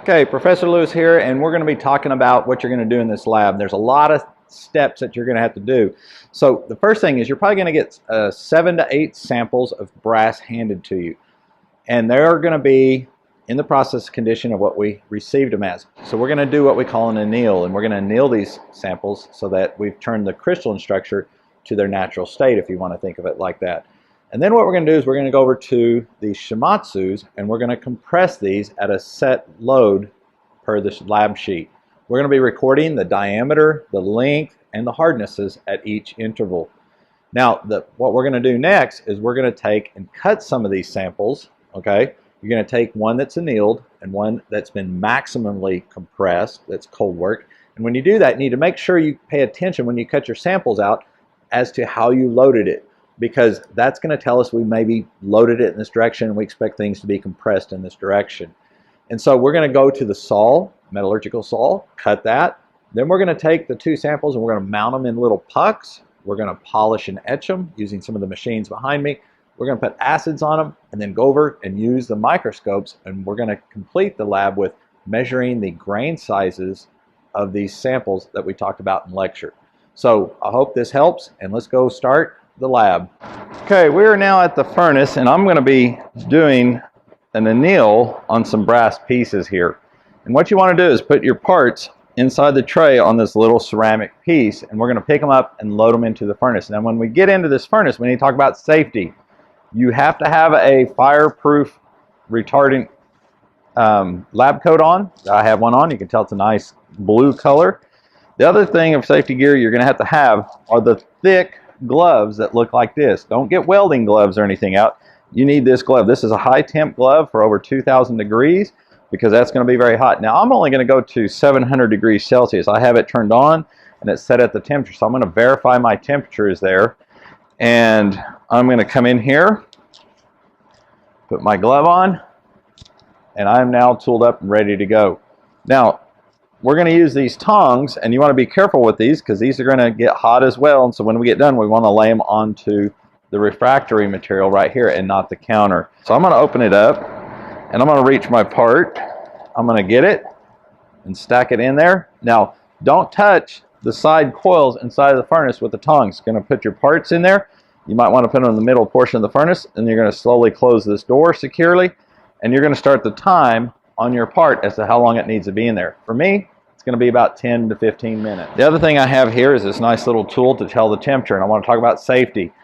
Okay, Professor Lewis here, and we're going to be talking about what you're going to do in this lab. There's a lot of steps that you're going to have to do. So the first thing is you're probably going to get 7 to 8 samples of brass handed to you. And they're going to be in the process condition of what we received them as. So we're going to do what we call an anneal, and we're going to anneal these samples so that we've turned the crystalline structure to their natural state, if you want to think of it like that. And then what we're going to do is we're going to go over to the Shimatsus and we're going to compress these at a set load per this lab sheet. We're going to be recording the diameter, the length, and the hardnesses at each interval. Now, what we're going to do next is we're going to take and cut some of these samples, okay? You're going to take one that's annealed and one that's been maximally compressed, that's cold work. And when you do that, you need to make sure you pay attention when you cut your samples out as to how you loaded it, because that's going to tell us we maybe loaded it in this direction and we expect things to be compressed in this direction. And so we're going to go to the saw, metallurgical saw, cut that. Then we're going to take the 2 samples and we're going to mount them in little pucks. We're going to polish and etch them using some of the machines behind me. We're going to put acids on them and then go over and use the microscopes, and we're going to complete the lab with measuring the grain sizes of these samples that we talked about in lecture. So I hope this helps, and let's go start the lab. Okay, we are now at the furnace, and I'm going to be doing an anneal on some brass pieces here. And what you want to do is put your parts inside the tray on this little ceramic piece, and we're going to pick them up and load them into the furnace. Now when we get into this furnace, we need to talk about safety. You have to have a fireproof retardant lab coat on. I have one on. You can tell it's a nice blue color. The other thing of safety gear you're going to have are the thick gloves that look like this. Don't get welding gloves or anything out. You need this glove. This is a high temp glove for over 2,000 degrees because that's going to be very hot. Now I'm only going to go to 700 degrees Celsius. I have it turned on and it's set at the temperature. So I'm going to verify my temperature is there. And I'm going to come in here, put my glove on, and I'm now tooled up and ready to go. Now, we're going to use these tongs, and you want to be careful with these because these are going to get hot as well. And so when we get done, we want to lay them onto the refractory material right here and not the counter. So I'm going to open it up, and I'm going to reach my part. I'm going to get it and stack it in there. Now, don't touch the side coils inside of the furnace with the tongs. You're going to put your parts in there. You might want to put them in the middle portion of the furnace, and you're going to slowly close this door securely, and you're going to start the time on your part as to how long it needs to be in there. For me, it's going to be about 10 to 15 minutes. The other thing I have here is this nice little tool to tell the temperature, and I want to talk about safety.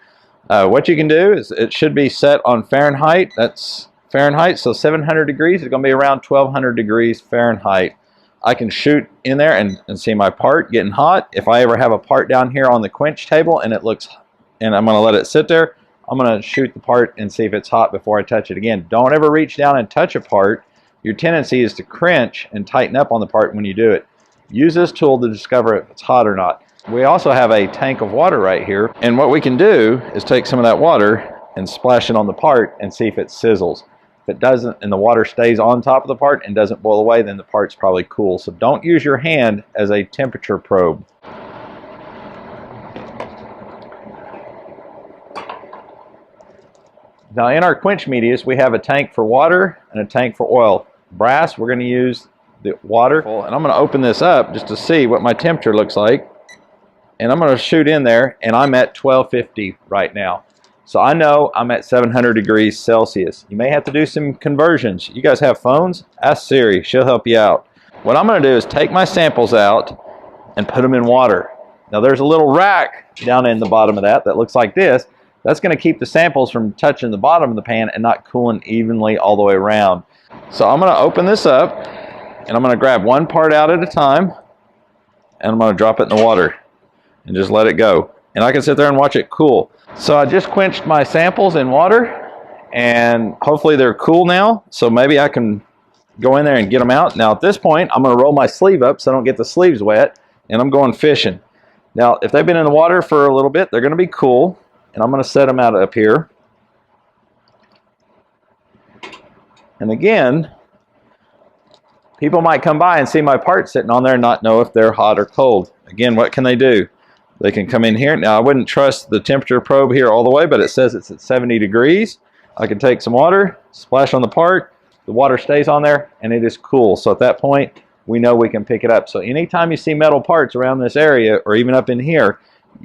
What you can do is it should be set on Fahrenheit. That's Fahrenheit, so 700 degrees is going to be around 1200 degrees Fahrenheit. I can shoot in there and see my part getting hot. If I ever have a part down here on the quench table and it looks, and I'm going to let it sit there, I'm going to shoot the part and see if it's hot before I touch it again. Don't ever reach down and touch a part. Your tendency is to cringe and tighten up on the part when you do it. Use this tool to discover if it's hot or not. We also have a tank of water right here, and what we can do is take some of that water and splash it on the part and see if it sizzles. If it doesn't and the water stays on top of the part and doesn't boil away, then the part's probably cool. So don't use your hand as a temperature probe. Now in our quench medias, we have a tank for water and a tank for oil. Brass, we're going to use the water, and I'm going to open this up just to see what my temperature looks like. And I'm going to shoot in there, and I'm at 1250 right now. So I know I'm at 700 degrees Celsius. You may have to do some conversions. You guys have phones? Ask Siri, she'll help you out. What I'm going to do is take my samples out and put them in water. Now there's a little rack down in the bottom of that looks like this. That's going to keep the samples from touching the bottom of the pan and not cooling evenly all the way around. So I'm going to open this up, and I'm going to grab one part out at a time, and I'm going to drop it in the water and just let it go. And I can sit there and watch it cool. So I just quenched my samples in water, and hopefully they're cool now. So maybe I can go in there and get them out. Now at this point, I'm going to roll my sleeve up so I don't get the sleeves wet, and I'm going fishing. Now if they've been in the water for a little bit, they're going to be cool. And I'm going to set them out up here. And again, people might come by and see my part sitting on there and not know if they're hot or cold. Again, what can they do? They can come in here. Now, I wouldn't trust the temperature probe here all the way, but it says it's at 70 degrees. I can take some water, splash on the part, the water stays on there and it is cool. So at that point, we know we can pick it up. So anytime you see metal parts around this area or even up in here,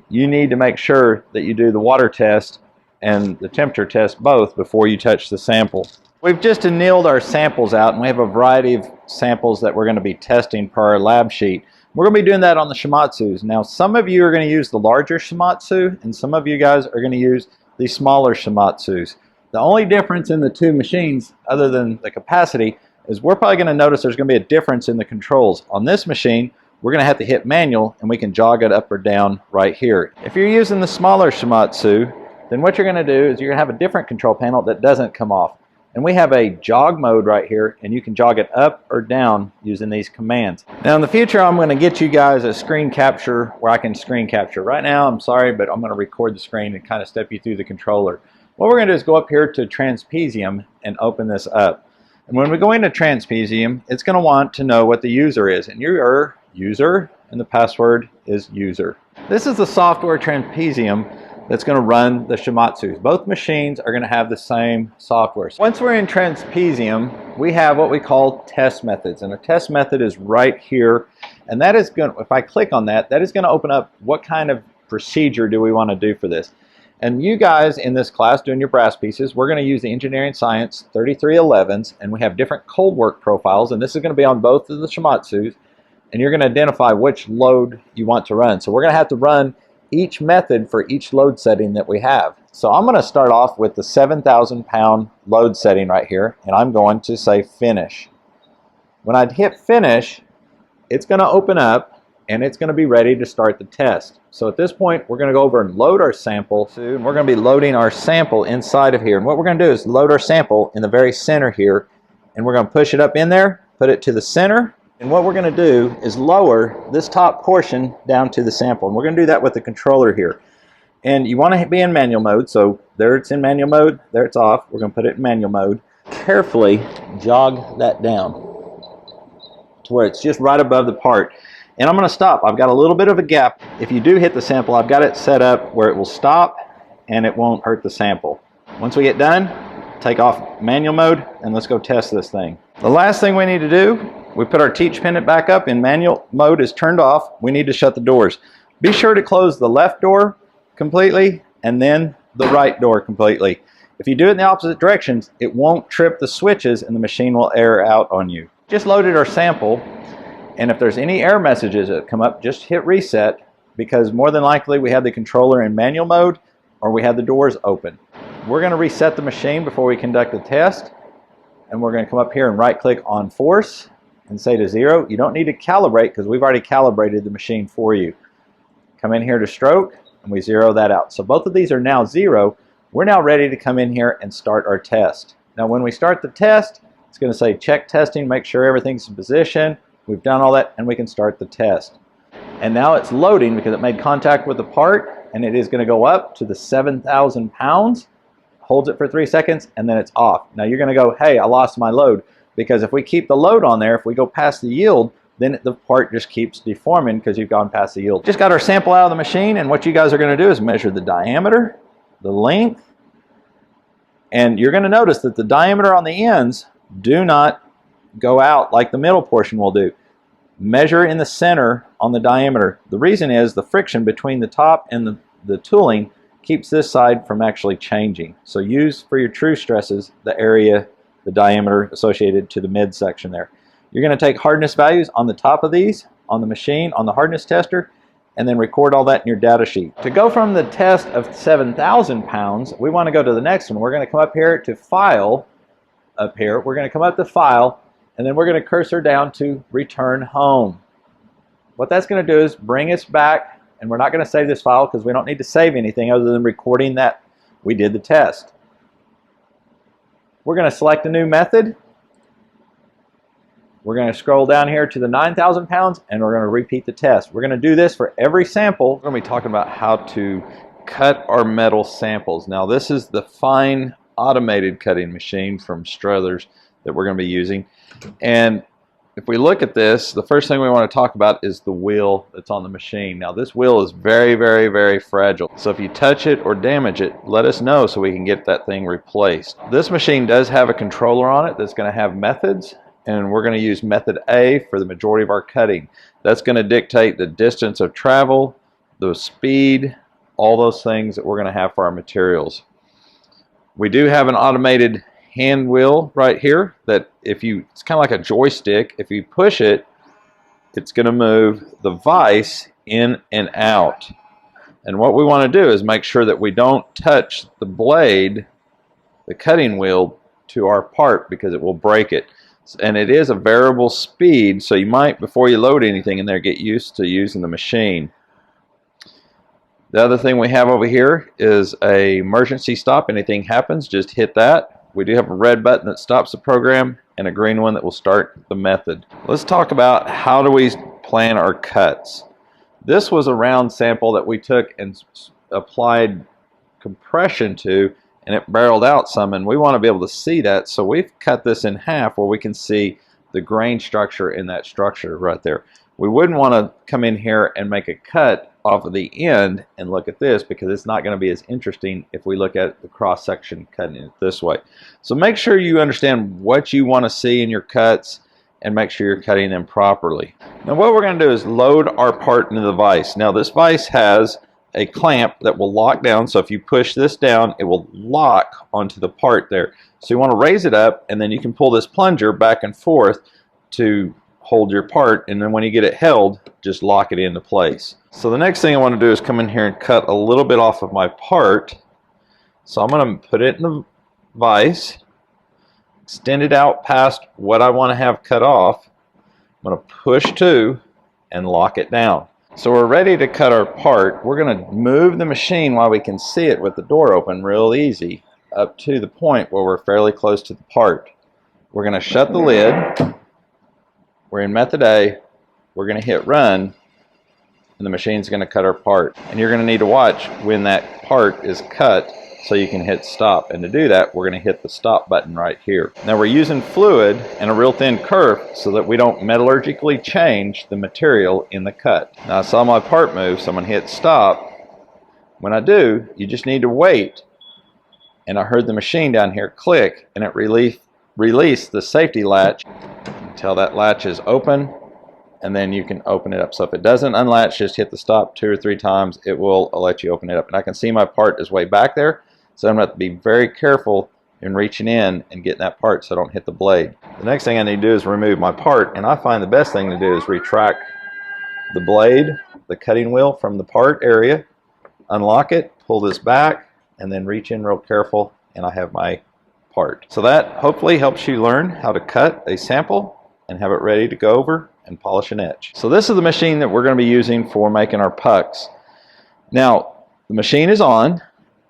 you need to make sure that you do the water test and the temperature test both before you touch the sample. We've just annealed our samples out, and we have a variety of samples that we're going to be testing per our lab sheet. We're going to be doing that on the Shimatsus. Now, some of you are going to use the larger Shimatsu, and some of you guys are going to use the smaller Shimatsus. The only difference in the two machines, other than the capacity, is we're probably going to notice there's going to be a difference in the controls. On this machine, we're going to have to hit manual, and we can jog it up or down right here. If you're using the smaller Shimatsu, then what you're going to do is you're going to have a different control panel that doesn't come off. And we have a jog mode right here, and you can jog it up or down using these commands. Now in the future, I'm going to get you guys a screen capture where I can screen capture. Right now, I'm sorry, but I'm going to record the screen and kind of step you through the controller. What we're going to do is go up here to Trapezium and open this up. And when we go into Trapezium, it's going to want to know what the user is. And you're user, and the password is user. This is the software Trapezium that's going to run the Shimatsus. Both machines are going to have the same software. Once we're in Trapezium, we have what we call test methods, and a test method is right here, and that is going to, if I click on that, that is going to open up what kind of procedure do we want to do for this. And you guys in this class doing your brass pieces, we're going to use the Engineering Science 3311s, and we have different cold work profiles, and this is going to be on both of the Shimatsus, and you're going to identify which load you want to run. So we're going to have to run each method for each load setting that we have. So I'm going to start off with the 7,000 pound load setting right here, and I'm going to say finish. When I hit finish, it's going to open up and it's going to be ready to start the test. So at this point, we're going to go over and load our sample. Soon we're going to be loading our sample inside of here, and what we're going to do is load our sample in the very center here, and we're going to push it up in there, put it to the center. And what we're going to do is lower this top portion down to the sample. And we're going to do that with the controller here. And you want to be in manual mode. So there it's in manual mode. There it's off. We're going to put it in manual mode. Carefully jog that down to where it's just right above the part. And I'm going to stop. I've got a little bit of a gap. If you do hit the sample, I've got it set up where it will stop and it won't hurt the sample. Once we get done, take off manual mode and let's go test this thing. The last thing we need to do, we put our teach pendant back up in manual mode is turned off. We need to shut the doors. Be sure to close the left door completely and then the right door completely. If you do it in the opposite directions, it won't trip the switches and the machine will error out on you. Just loaded our sample, and if there's any error messages that come up, just hit reset, because more than likely we have the controller in manual mode or we have the doors open. We're going to reset the machine before we conduct the test, and we're going to come up here and right click on force and say to 0. You don't need to calibrate because we've already calibrated the machine for you. Come in here to stroke and we 0 that out. So both of these are now 0. We're now ready to come in here and start our test. Now when we start the test, it's going to say check testing, make sure everything's in position. We've done all that and we can start the test. And now it's loading because it made contact with the part, and it is going to go up to the 7,000 pounds, holds it for 3 seconds, and then it's off. Now you're going to go, hey, I lost my load. Because if we keep the load on there, if we go past the yield, then the part just keeps deforming because you've gone past the yield. Just got our sample out of the machine, and what you guys are going to do is measure the diameter, the length, and you're going to notice that the diameter on the ends do not go out like the middle portion will do. Measure in the center on the diameter. The reason is the friction between the top and the tooling keeps this side from actually changing. So use for your true stresses the area, the diameter associated to the midsection there. You're going to take hardness values on the top of these, on the machine, on the hardness tester, and then record all that in your data sheet. To go from the test of 7,000 pounds, we want to go to the next one. We're going to come up here to File, up here. We're going to come up to File, and then we're going to cursor down to Return Home. What that's going to do is bring us back, and we're not going to save this file because we don't need to save anything other than recording that we did the test. We're going to select a new method. We're going to scroll down here to the 9,000 pounds, and we're going to repeat the test. We're going to do this for every sample. We're going to be talking about how to cut our metal samples. Now this is the fine automated cutting machine from Struthers that we're going to be using. And if we look at this, the first thing we want to talk about is the wheel that's on the machine. Now this wheel is very, very, very fragile. So if you touch it or damage it, let us know so we can get that thing replaced. This machine does have a controller on it that's going to have methods, and we're going to use method A for the majority of our cutting. That's going to dictate the distance of travel, the speed, all those things that we're going to have for our materials. We do have an automated hand wheel right here that it's kind of like a joystick. If you push it, it's going to move the vise in and out. And what we want to do is make sure that we don't touch the blade, the cutting wheel, to our part, because it will break it. And it is a variable speed, so you might, before you load anything in there, get used to using the machine. The other thing we have over here is an emergency stop. Anything happens, just hit that. We do have a red button that stops the program and a green one that will start the method. Let's talk about how do we plan our cuts. This was a round sample that we took and applied compression to, and it barreled out some, and we want to be able to see that, so we've cut this in half where we can see the grain structure in that structure right there. We wouldn't want to come in here and make a cut off of the end and look at this, because it's not going to be as interesting if we look at the cross section cutting it this way. So make sure you understand what you want to see in your cuts and make sure you're cutting them properly. Now what we're going to do is load our part into the vise. Now this vise has a clamp that will lock down, so if you push this down, it will lock onto the part there. So you want to raise it up, and then you can pull this plunger back and forth to hold your part, and then when you get it held, just lock it into place. So the next thing I want to do is come in here and cut a little bit off of my part. So I'm going to put it in the vise, extend it out past what I want to have cut off. I'm going to push to and lock it down. So we're ready to cut our part. We're going to move the machine while we can see it with the door open real easy up to the point where we're fairly close to the part. We're going to shut the lid. We're in method A. We're going to hit run, and the machine's going to cut our part. And you're going to need to watch when that part is cut so you can hit stop. And to do that, we're going to hit the stop button right here. Now we're using fluid and a real thin kerf so that we don't metallurgically change the material in the cut. Now I saw my part move, so I'm going to hit stop. When I do, you just need to wait. And I heard the machine down here click, and it released the safety latch until that latch is open, and then you can open it up. So if it doesn't unlatch, just hit the stop 2 or 3 times. It will let you open it up. And I can see my part is way back there, so I'm going to have to be very careful in reaching in and getting that part so I don't hit the blade. The next thing I need to do is remove my part, and I find the best thing to do is retract the blade, the cutting wheel from the part area, unlock it, pull this back, and then reach in real careful, and I have my part. So that hopefully helps you learn how to cut a sample and have it ready to go over and polish an edge. So this is the machine that we're going to be using for making our pucks. Now the machine is on,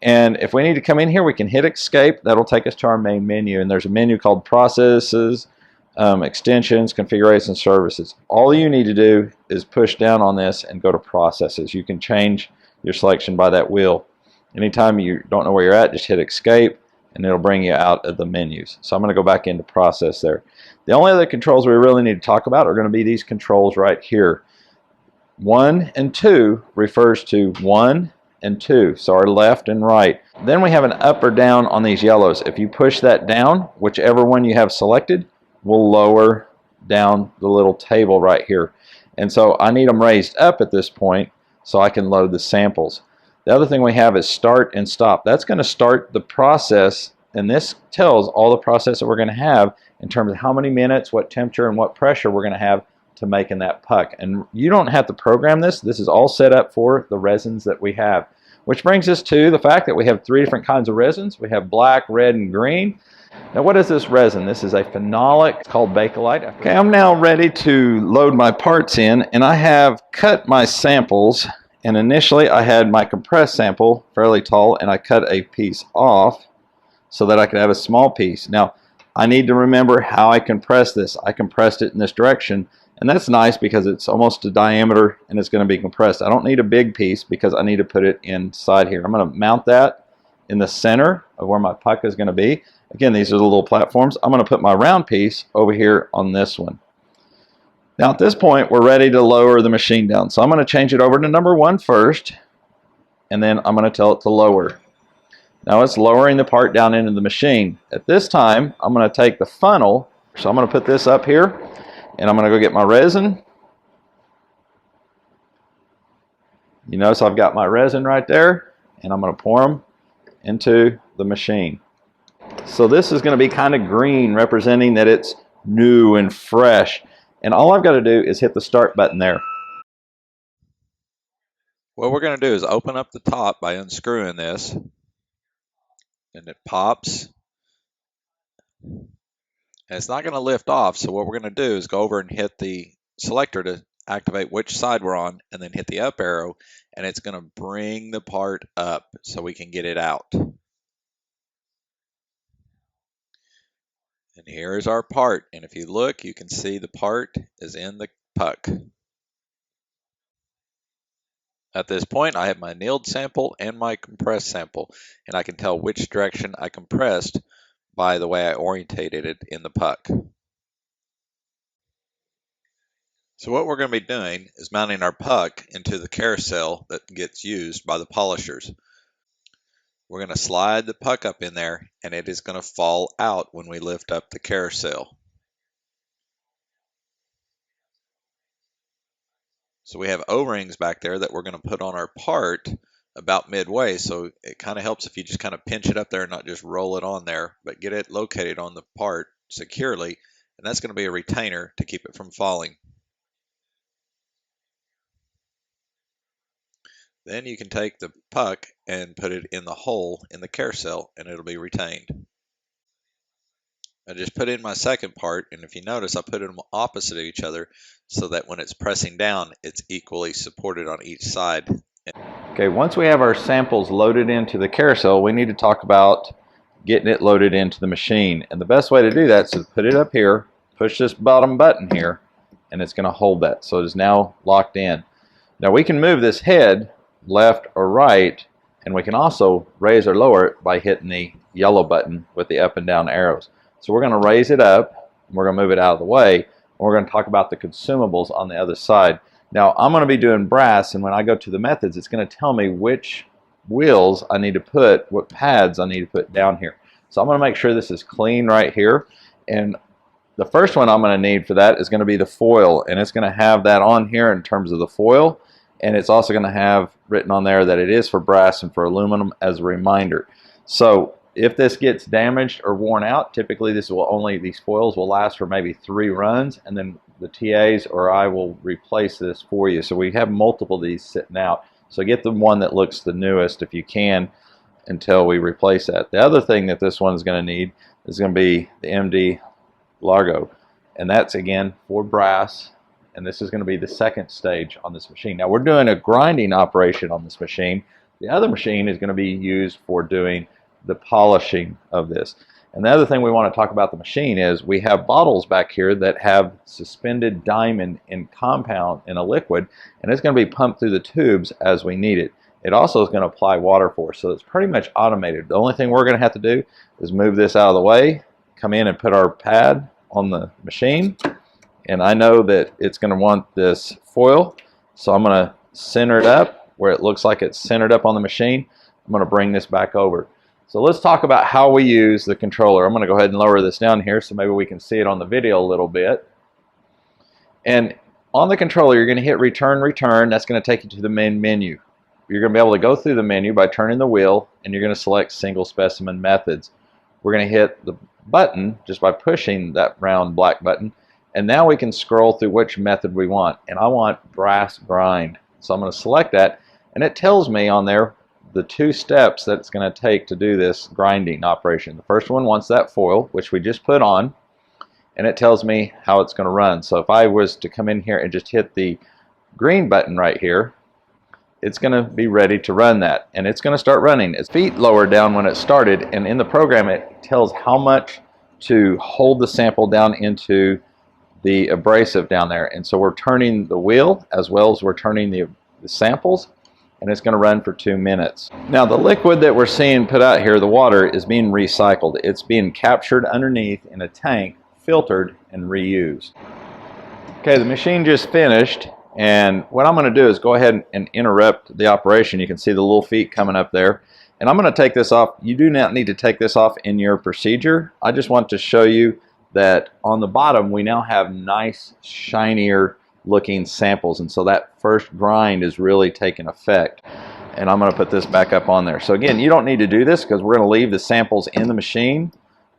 and if we need to come in here, we can hit escape. That'll take us to our main menu, and there's a menu called processes, extensions, configuration, services. All you need to do is push down on this and go to processes. You can change your selection by that wheel. Anytime you don't know where you're at, just hit escape, and it'll bring you out of the menus. So I'm going to go back into process there. The only other controls we really need to talk about are going to be these controls right here. 1 and 2 refers to 1 and 2, so our left and right. Then we have an up or down on these yellows. If you push that down, whichever one you have selected will lower down the little table right here. And so I need them raised up at this point so I can load the samples. The other thing we have is start and stop. That's going to start the process, and this tells all the process that we're going to have in terms of how many minutes, what temperature, and what pressure we're going to have to making that puck. And you don't have to program this. This is all set up for the resins that we have. Which brings us to the fact that we have 3 different kinds of resins. We have black, red, and green. Now what is this resin? This is a phenolic called Bakelite. Okay, I'm now ready to load my parts in, and I have cut my samples. And initially I had my compressed sample fairly tall, and I cut a piece off so that I could have a small piece. Now I need to remember how I compressed this. I compressed it in this direction, and that's nice because it's almost a diameter and it's going to be compressed. I don't need a big piece because I need to put it inside here. I'm going to mount that in the center of where my puck is going to be. Again, these are the little platforms. I'm going to put my round piece over here on this one. Now at this point, we're ready to lower the machine down. So I'm going to change it over to number 1 first, and then I'm going to tell it to lower. Now it's lowering the part down into the machine. At this time, I'm going to take the funnel. So I'm going to put this up here, and I'm going to go get my resin. You notice I've got my resin right there, and I'm going to pour them into the machine. So this is going to be kind of green, representing that it's new and fresh. And all I've got to do is hit the start button there. What we're going to do is open up the top by unscrewing this, and it pops. And it's not going to lift off, so what we're going to do is go over and hit the selector to activate which side we're on, and then hit the up arrow, and it's going to bring the part up so we can get it out. And here is our part, and if you look, you can see the part is in the puck. At this point, I have my annealed sample and my compressed sample, and I can tell which direction I compressed by the way I orientated it in the puck. So what we're going to be doing is mounting our puck into the carousel that gets used by the polishers. We're going to slide the puck up in there, and it is going to fall out when we lift up the carousel. So we have O-rings back there that we're going to put on our part about midway, so it kind of helps if you just kind of pinch it up there and not just roll it on there, but get it located on the part securely, and that's going to be a retainer to keep it from falling. Then you can take the puck and put it in the hole in the carousel, and it'll be retained. I just put in my second part, and if you notice, I put them opposite of each other so that when it's pressing down, it's equally supported on each side. Okay, once we have our samples loaded into the carousel, we need to talk about getting it loaded into the machine. And the best way to do that is to put it up here, push this bottom button here, and it's going to hold that. So it is now locked in. Now we can move this head left or right, and we can also raise or lower it by hitting the yellow button with the up and down arrows. So we're going to raise it up, and we're going to move it out of the way, and we're going to talk about the consumables on the other side. Now I'm going to be doing brass, and when I go to the methods, it's going to tell me which wheels I need to put, what pads I need to put down here. So I'm going to make sure this is clean right here, and the first one I'm going to need for that is going to be the foil, and it's going to have that on here in terms of the foil, and it's also going to have written on there that it is for brass and for aluminum as a reminder. So if this gets damaged or worn out, typically these foils will last for maybe 3 runs, and then the TAs or I will replace this for you. So we have multiple of these sitting out. So get the one that looks the newest if you can until we replace that. The other thing that this one is going to need is going to be the MD Largo, and that's again for brass, and this is going to be the second stage on this machine. Now we're doing a grinding operation on this machine. The other machine is going to be used for doing the polishing of this. And the other thing we want to talk about the machine is we have bottles back here that have suspended diamond in compound in a liquid, and it's going to be pumped through the tubes as we need it. It also is going to apply water force, so it's pretty much automated. The only thing we're going to have to do is move this out of the way, come in and put our pad on the machine, and I know that it's going to want this foil, so I'm going to center it up where it looks like it's centered up on the machine. I'm going to bring this back over. So let's talk about how we use the controller. I'm going to go ahead and lower this down here so maybe we can see it on the video a little bit. And on the controller, you're going to hit return, return. That's going to take you to the main menu. You're going to be able to go through the menu by turning the wheel, and you're going to select single specimen methods. We're going to hit the button just by pushing that round black button, and now we can scroll through which method we want. And I want brass grind. So I'm going to select that, and it tells me on there the 2 steps that it's going to take to do this grinding operation. The first one wants that foil, which we just put on, and it tells me how it's going to run. So if I was to come in here and just hit the green button right here, it's going to be ready to run that, and it's going to start running. Its feet lower down when it started, and in the program it tells how much to hold the sample down into the abrasive down there. And so we're turning the wheel as well as we're turning the samples, and it's going to run for 2 minutes. Now the liquid that we're seeing put out here, the water, is being recycled. It's being captured underneath in a tank, filtered, and reused. Okay, the machine just finished, and what I'm going to do is go ahead and interrupt the operation. You can see the little feet coming up there, and I'm going to take this off. You do not need to take this off in your procedure. I just want to show you that on the bottom we now have nice, shinier looking samples, and so that first grind is really taking effect. And I'm going to put this back up on there. So again, you don't need to do this because we're going to leave the samples in the machine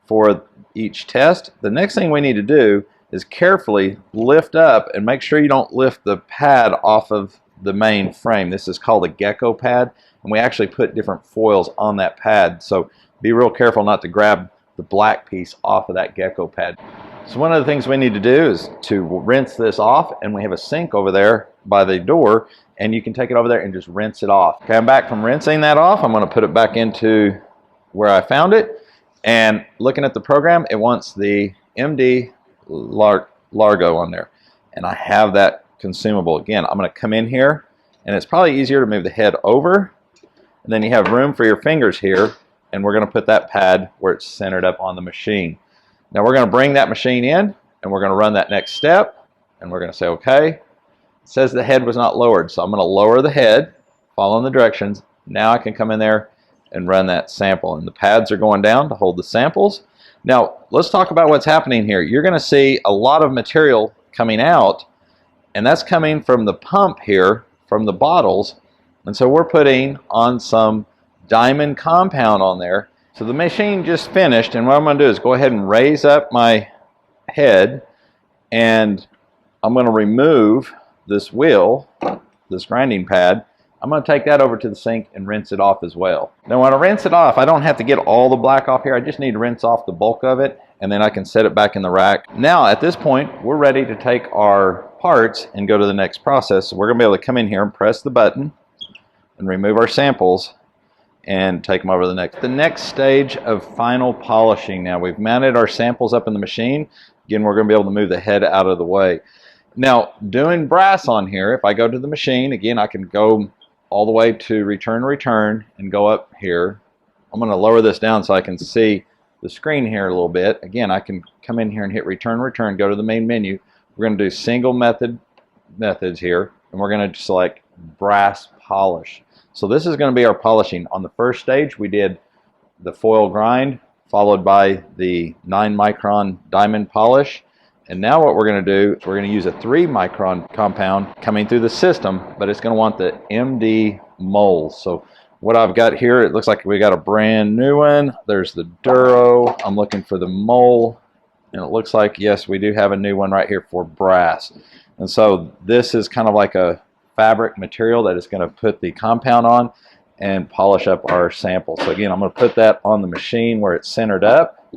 for each test. The next thing we need to do is carefully lift up and make sure you don't lift the pad off of the main frame. This is called a gecko pad, and we actually put different foils on that pad, so be real careful not to grab the black piece off of that gecko pad. So one of the things we need to do is to rinse this off, and we have a sink over there by the door, and you can take it over there and just rinse it off. Okay, I'm back from rinsing that off. I'm going to put it back into where I found it, and looking at the program, it wants the MD Largo on there, and I have that consumable. Again, I'm going to come in here, and it's probably easier to move the head over, and then you have room for your fingers here, and we're going to put that pad where it's centered up on the machine. Now we're going to bring that machine in, and we're going to run that next step, and we're going to say okay. It says the head was not lowered, so I'm going to lower the head following the directions. Now I can come in there and run that sample, and the pads are going down to hold the samples. Now, let's talk about what's happening here. You're going to see a lot of material coming out, and that's coming from the pump here, from the bottles. And so we're putting on some diamond compound on there. So the machine just finished, and what I'm going to do is go ahead and raise up my head, and I'm going to remove this wheel, this grinding pad. I'm going to take that over to the sink and rinse it off as well. Now when I rinse it off, I don't have to get all the black off here. I just need to rinse off the bulk of it, and then I can set it back in the rack. Now at this point, we're ready to take our parts and go to the next process. So we're going to be able to come in here and press the button and remove our samples and take them over to the next stage of final polishing. Now we've mounted our samples up in the machine. Again, we're going to be able to move the head out of the way. Now doing brass on here, if I go to the machine, again I can go all the way to return and go up here. I'm going to lower this down so I can see the screen here a little bit. Again, I can come in here and hit return, go to the main menu. We're going to do single methods here, and we're going to select brass polish. So this is going to be our polishing. On the first stage we did the foil grind followed by the 9-micron diamond polish. And now what we're going to do is we're going to use a 3-micron compound coming through the system, but it's going to want the MD moles. So what I've got here, it looks like we got a brand new one. There's the Duro. I'm looking for the mole, and it looks like, yes, we do have a new one right here for brass. And so this is kind of like a fabric material that is going to put the compound on and polish up our sample. So again, I'm going to put that on the machine where it's centered up,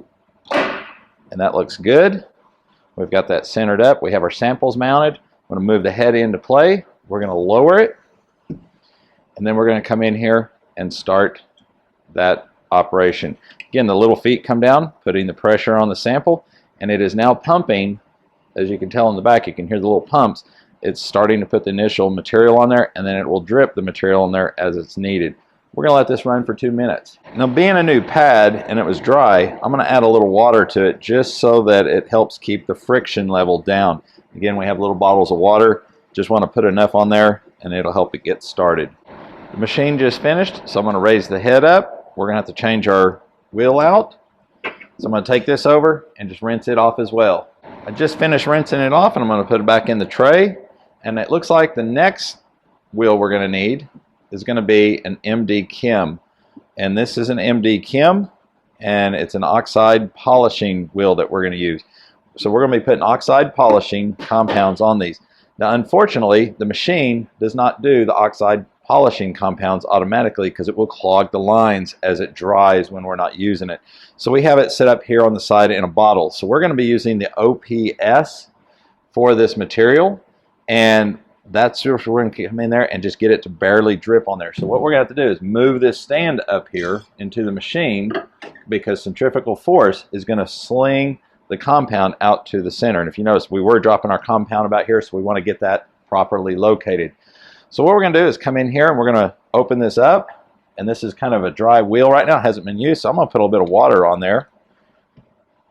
and that looks good. We've got that centered up. We have our samples mounted. I'm going to move the head into play. We're going to lower it, and then we're going to come in here and start that operation. Again, the little feet come down, putting the pressure on the sample, and it is now pumping. As you can tell in the back, you can hear the little pumps. It's starting to put the initial material on there, and then it will drip the material on there as it's needed. We're going to let this run for 2 minutes. Now, being a new pad and it was dry, I'm going to add a little water to it just so that it helps keep the friction level down. Again, we have little bottles of water. Just want to put enough on there, and it'll help it get started. The machine just finished, so I'm going to raise the head up. We're going to have to change our wheel out. So I'm going to take this over and just rinse it off as well. I just finished rinsing it off, and I'm going to put it back in the tray. And it looks like the next wheel we're going to need is going to be an MD Chem. And this is an MD Chem, and it's an oxide polishing wheel that we're going to use. So we're going to be putting oxide polishing compounds on these. Now, unfortunately, the machine does not do the oxide polishing compounds automatically because it will clog the lines as it dries when we're not using it. So we have it set up here on the side in a bottle. So we're going to be using the OPS for this material, and that's where we're going to come in there and just get it to barely drip on there. So what we're going to have to do is move this stand up here into the machine, because centrifugal force is going to sling the compound out to the center. And if you notice, we were dropping our compound about here, so we want to get that properly located. So what we're going to do is come in here and we're going to open this up. And this is kind of a dry wheel right now. It hasn't been used, so I'm going to put a little bit of water on there.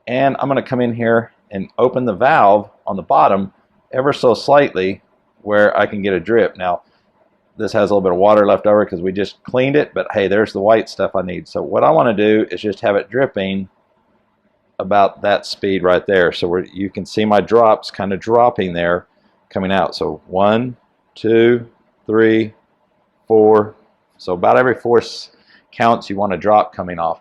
And I'm going to come in here and open the valve on the bottom ever so slightly where I can get a drip. Now, this has a little bit of water left over because we just cleaned it, but hey, there's the white stuff I need. So what I want to do is just have it dripping about that speed right there. So you can see my drops kind of dropping there, coming out. So 1, 2, 3, 4. So about every 4 counts you want a drop coming off.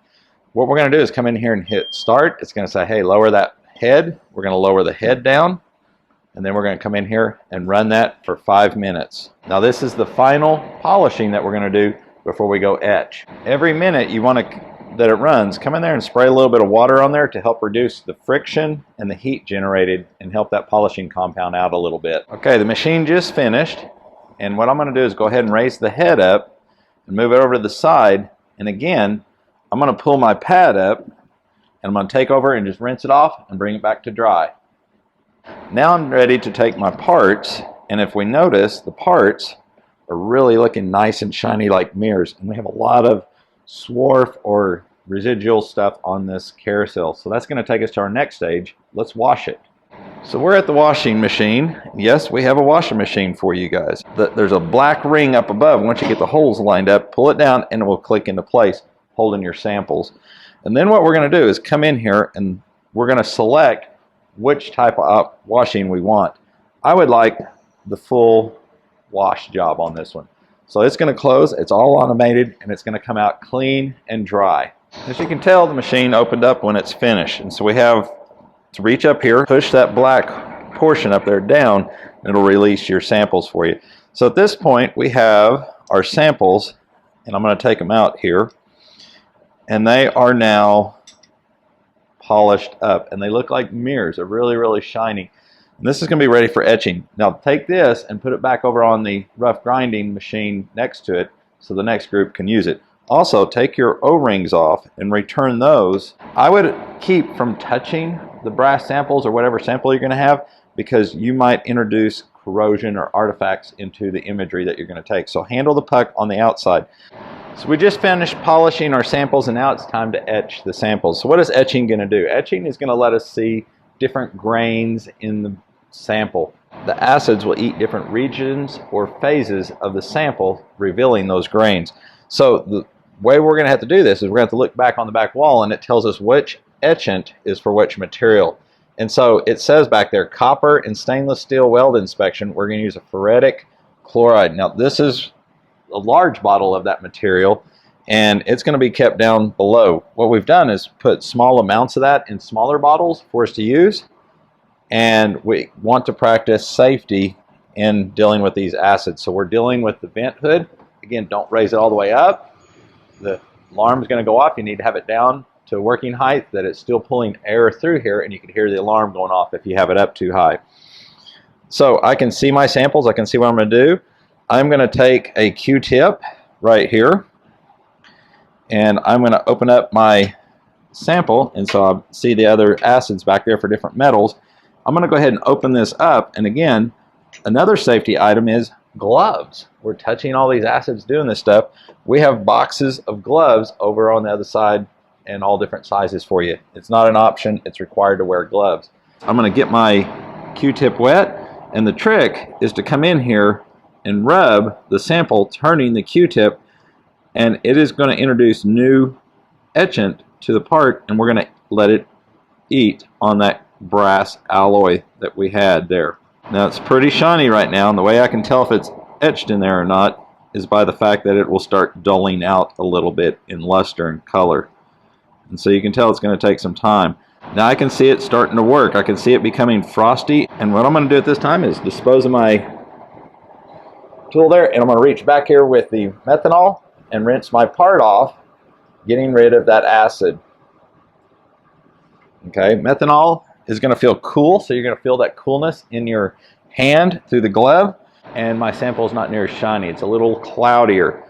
What we're going to do is come in here and hit start. It's going to say, hey, lower that head. We're going to lower the head down, and then we're going to come in here and run that for 5 minutes. Now this is the final polishing that we're going to do before we go etch. Every minute you want that it runs, come in there and spray a little bit of water on there to help reduce the friction and the heat generated and help that polishing compound out a little bit. Okay, the machine just finished, and what I'm going to do is go ahead and raise the head up and move it over to the side, and again I'm going to pull my pad up and I'm going to take over and just rinse it off and bring it back to dry. Now I'm ready to take my parts, and if we notice, the parts are really looking nice and shiny like mirrors, and we have a lot of swarf or residual stuff on this carousel. So that's going to take us to our next stage. Let's wash it. So we're at the washing machine. Yes, we have a washing machine for you guys. There's a black ring up above. Once you get the holes lined up, pull it down and it will click into place, holding your samples. And then what we're going to do is come in here and we're going to select which type of washing we want. I would like the full wash job on this one. So it's going to close, it's all automated, and it's going to come out clean and dry. As you can tell, the machine opened up when it's finished. And so we have to reach up here, push that black portion up there down, and it'll release your samples for you. So at this point, we have our samples, and I'm going to take them out here. And they are now polished up, and they look like mirrors. They're really, really shiny. And this is going to be ready for etching. Now take this and put it back over on the rough grinding machine next to it so the next group can use it. Also, take your O-rings off and return those. I would keep from touching the brass samples or whatever sample you're going to have, because you might introduce corrosion or artifacts into the imagery that you're going to take. So handle the puck on the outside. So we just finished polishing our samples, and now it's time to etch the samples. So what is etching going to do? Etching is going to let us see different grains in the sample. The acids will eat different regions or phases of the sample, revealing those grains. So the way we're going to have to do this is we're going to have to look back on the back wall, and it tells us which etchant is for which material. And so it says back there, copper and stainless steel weld inspection, we're going to use a ferritic chloride. Now this is a large bottle of that material, and it's going to be kept down below. What we've done is put small amounts of that in smaller bottles for us to use, and we want to practice safety in dealing with these acids. So we're dealing with the vent hood. Again, don't raise it all the way up. The alarm is going to go off. You need to have it down to a working height that it's still pulling air through here, and you can hear the alarm going off if you have it up too high. So I can see my samples. I can see what I'm going to do. I'm going to take a Q-tip right here, and I'm going to open up my sample, and so I see the other acids back there for different metals. I'm going to go ahead and open this up, and again, another safety item is gloves. We're touching all these acids doing this stuff. We have boxes of gloves over on the other side and all different sizes for you. It's not an option, it's required to wear gloves. I'm going to get my Q-tip wet, and the trick is to come in here and rub the sample, turning the Q-tip, and it is going to introduce new etchant to the part, and we're going to let it eat on that brass alloy that we had there. Now it's pretty shiny right now, and the way I can tell if it's etched in there or not is by the fact that it will start dulling out a little bit in luster and color. And so you can tell it's going to take some time. Now I can see it starting to work. I can see it becoming frosty, and what I'm going to do at this time is dispose of my tool there, and I'm going to reach back here with the methanol and rinse my part off, getting rid of that acid. Okay, methanol is going to feel cool, so you're going to feel that coolness in your hand through the glove, and my sample is not near as shiny. It's a little cloudier.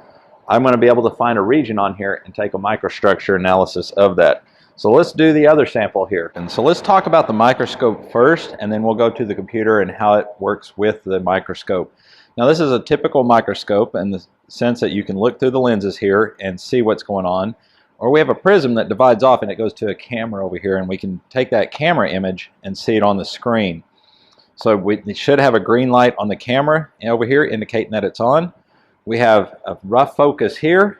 I'm going to be able to find a region on here and take a microstructure analysis of that. So let's do the other sample here. And so let's talk about the microscope first, and then we'll go to the computer and how it works with the microscope. Now this is a typical microscope in the sense that you can look through the lenses here and see what's going on. Or we have a prism that divides off and it goes to a camera over here, and we can take that camera image and see it on the screen. So we should have a green light on the camera over here indicating that it's on. We have a rough focus here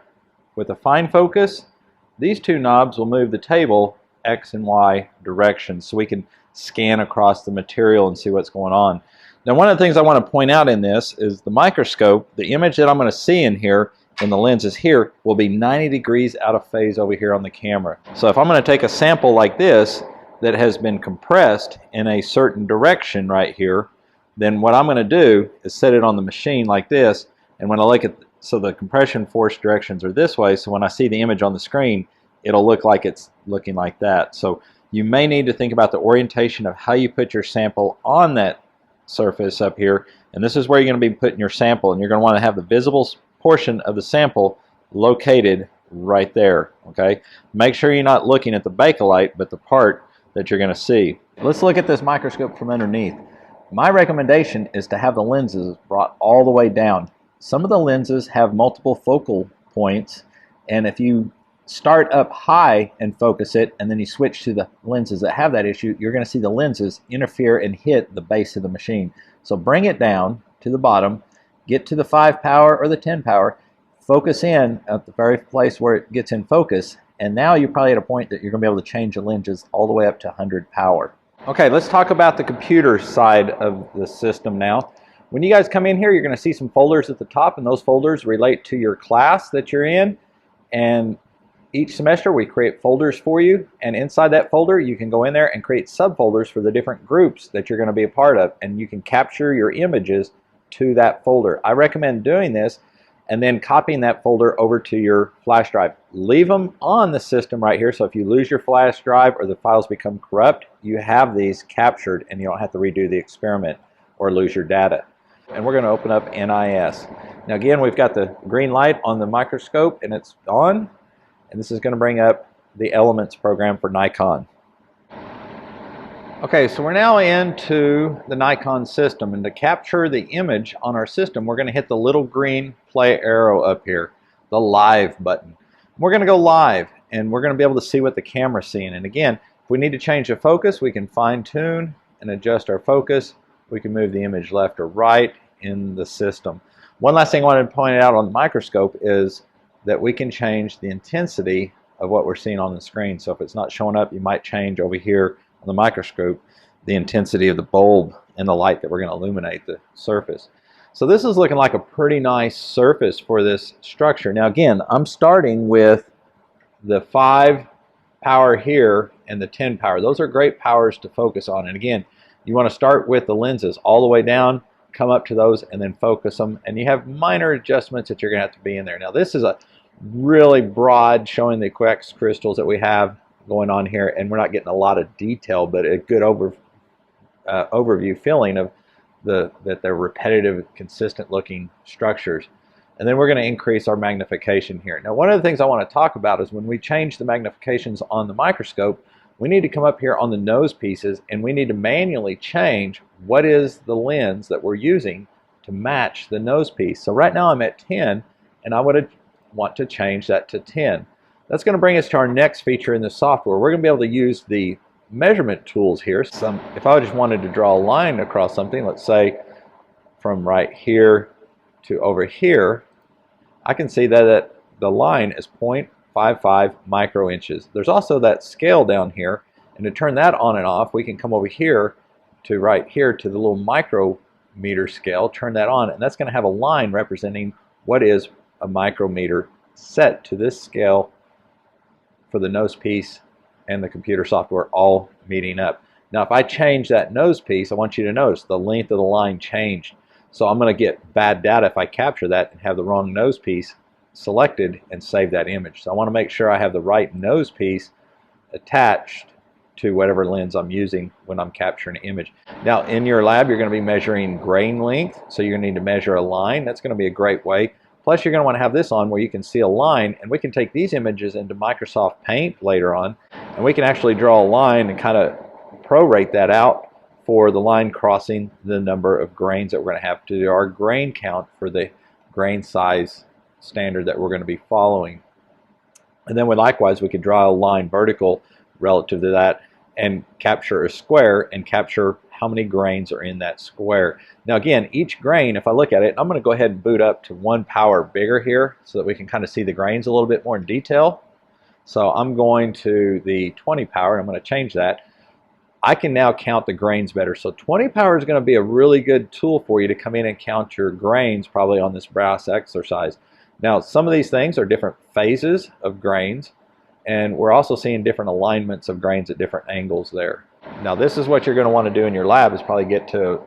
with a fine focus. These two knobs will move the table X and Y directions so we can scan across the material and see what's going on. Now, one of the things I want to point out in this is the microscope. The image that I'm going to see in here, in the lenses here, will be 90 degrees out of phase over here on the camera. So if I'm going to take a sample like this that has been compressed in a certain direction right here, then what I'm going to do is set it on the machine like this, and when I look at, so the compression force directions are this way, so when I see the image on the screen, it'll look like it's looking like that. So you may need to think about the orientation of how you put your sample on that surface up here, and this is where you're going to be putting your sample, and you're going to want to have the visible portion of the sample located right there. Okay, make sure you're not looking at the Bakelite, but the part that you're going to see. Let's look at this microscope from underneath. My recommendation is to have the lenses brought all the way down. Some of the lenses have multiple focal points, and if you start up high and focus it, and then you switch to the lenses that have that issue, you're going to see the lenses interfere and hit the base of the machine. So bring it down to the bottom, get to the 5 power or the 10 power, focus in at the very place where it gets in focus, and now you're probably at a point that you're going to be able to change the lenses all the way up to 100 power. Okay, let's talk about the computer side of the system now. When you guys come in here, you're going to see some folders at the top, and those folders relate to your class that you're in. And each semester we create folders for you, and inside that folder you can go in there and create subfolders for the different groups that you're going to be a part of, and you can capture your images to that folder. I recommend doing this and then copying that folder over to your flash drive. Leave them on the system right here, so if you lose your flash drive or the files become corrupt, you have these captured and you don't have to redo the experiment or lose your data. And we're going to open up NIS. Now again, we've got the green light on the microscope and it's on, and this is going to bring up the Elements program for Nikon. Okay, so we're now into the Nikon system, and to capture the image on our system, we're going to hit the little green play arrow up here, the live button. We're going to go live, and we're going to be able to see what the camera's seeing. And again, if we need to change the focus, we can fine tune and adjust our focus. We can move the image left or right in the system. One last thing I wanted to point out on the microscope is that we can change the intensity of what we're seeing on the screen. So if it's not showing up, you might change over here on the microscope the intensity of the bulb and the light that we're going to illuminate the surface. So this is looking like a pretty nice surface for this structure. Now again, I'm starting with the 5 power here and the 10 power. Those are great powers to focus on. And again, you want to start with the lenses all the way down, come up to those, and then focus them. And you have minor adjustments that you're going to have to be in there. Now this is a really broad showing the quartz crystals that we have going on here, and we're not getting a lot of detail, but a good overview feeling of that they're repetitive, consistent looking structures. And then we're going to increase our magnification here. Now one of the things I want to talk about is when we change the magnifications on the microscope, we need to come up here on the nose pieces and we need to manually change what is the lens that we're using to match the nose piece. So right now I'm at 10, and I would want to change that to 10. That's going to bring us to our next feature in the software. We're going to be able to use the measurement tools here. If I just wanted to draw a line across something, let's say from right here to over here, I can see that the line is 0.55 micro inches. There's also that scale down here, and to turn that on and off, we can come over here to right here to the little micrometer scale, turn that on, and that's going to have a line representing what is a micrometer set to this scale for the nose piece and the computer software all meeting up. Now if I change that nose piece, I want you to notice the length of the line changed. So I'm going to get bad data if I capture that and have the wrong nose piece selected and save that image. So I want to make sure I have the right nose piece attached to whatever lens I'm using when I'm capturing an image. Now in your lab you're going to be measuring grain length, so you're going to need to measure a line. That's going to be a great way. Plus you're going to want to have this on where you can see a line, and we can take these images into Microsoft Paint later on, and we can actually draw a line and kind of prorate that out for the line crossing the number of grains that we're going to have to do our grain count for the grain size standard that we're going to be following. And then likewise we could draw a line vertical relative to that and capture a square and capture how many grains are in that square. Now again, each grain, if I look at it, I'm going to go ahead and boot up to 1 power bigger here so that we can kind of see the grains a little bit more in detail. So I'm going to the 20 power, and I'm going to change that. I can now count the grains better. So 20 power is going to be a really good tool for you to come in and count your grains probably on this brass exercise. Now some of these things are different phases of grains, and we're also seeing different alignments of grains at different angles there. Now this is what you're going to want to do in your lab, is probably get to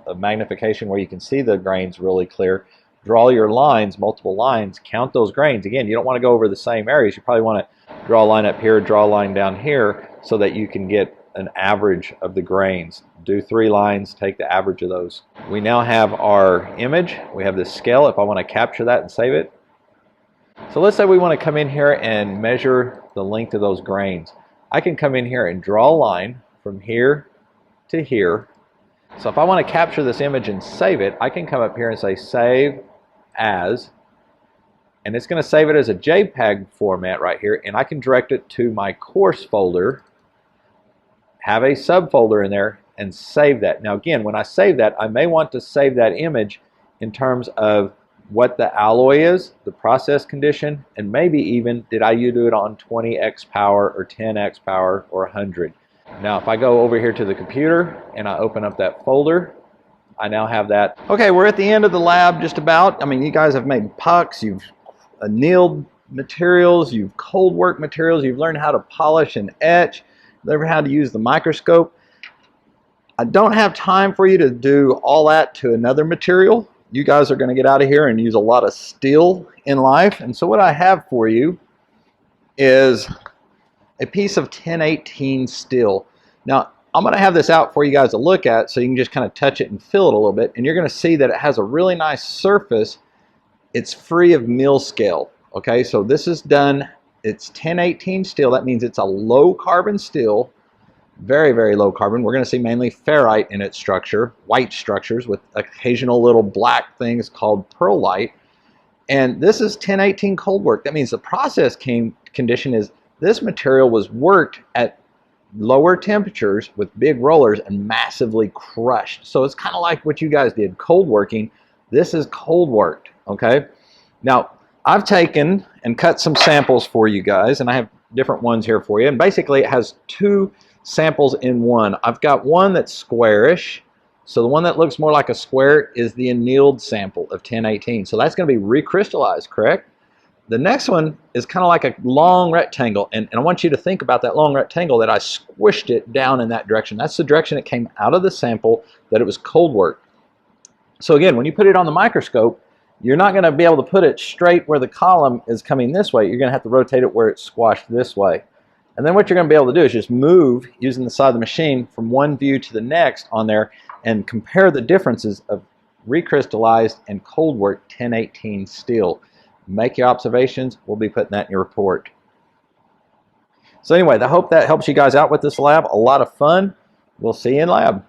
a magnification where you can see the grains really clear. Draw your lines, multiple lines, count those grains. Again, you don't want to go over the same areas. You probably want to draw a line up here, draw a line down here, so that you can get an average of the grains. Do 3 lines, take the average of those. We now have our image. We have this scale. If I want to capture that and save it. So let's say we want to come in here and measure the length of those grains. I can come in here and draw a line from here to here. So if I want to capture this image and save it, I can come up here and say save as, and it's going to save it as a JPEG format right here, and I can direct it to my course folder, have a subfolder in there, and save that. Now again, when I save that, I may want to save that image in terms of what the alloy is, the process condition, and maybe even did I do it on 20x power or 10x power or 100. Now if I go over here to the computer and I open up that folder, I now have that. Okay, we're at the end of the lab just about. I mean, you guys have made pucks, you've annealed materials, you've cold work materials, you've learned how to polish and etch, learned how to use the microscope. I don't have time for you to do all that to another material. You guys are going to get out of here and use a lot of steel in life. And so what I have for you is a piece of 1018 steel. Now, I'm going to have this out for you guys to look at so you can just kind of touch it and feel it a little bit. And you're going to see that it has a really nice surface. It's free of mill scale. Okay, so this is done. It's 1018 steel. That means it's a low carbon steel. Very, very low carbon. We're going to see mainly ferrite in its structure, white structures with occasional little black things called pearlite. And this is 1018 cold work. That means the process condition is this material was worked at lower temperatures with big rollers and massively crushed. So it's kind of like what you guys did, cold working. This is cold worked, okay? Now, I've taken and cut some samples for you guys, and I have different ones here for you. And basically, it has 2 samples in one. I've got one that's squarish. So the one that looks more like a square is the annealed sample of 1018. So that's going to be recrystallized, correct? The next one is kind of like a long rectangle, and I want you to think about that long rectangle that I squished it down in that direction. That's the direction it came out of the sample, that it was cold work. So again, when you put it on the microscope, you're not going to be able to put it straight where the column is coming this way. You're going to have to rotate it where it's squashed this way. And then what you're going to be able to do is just move using the side of the machine from one view to the next on there and compare the differences of recrystallized and cold work 1018 steel. Make your observations. We'll be putting that in your report. So anyway, I hope that helps you guys out with this lab. A lot of fun. We'll see you in lab.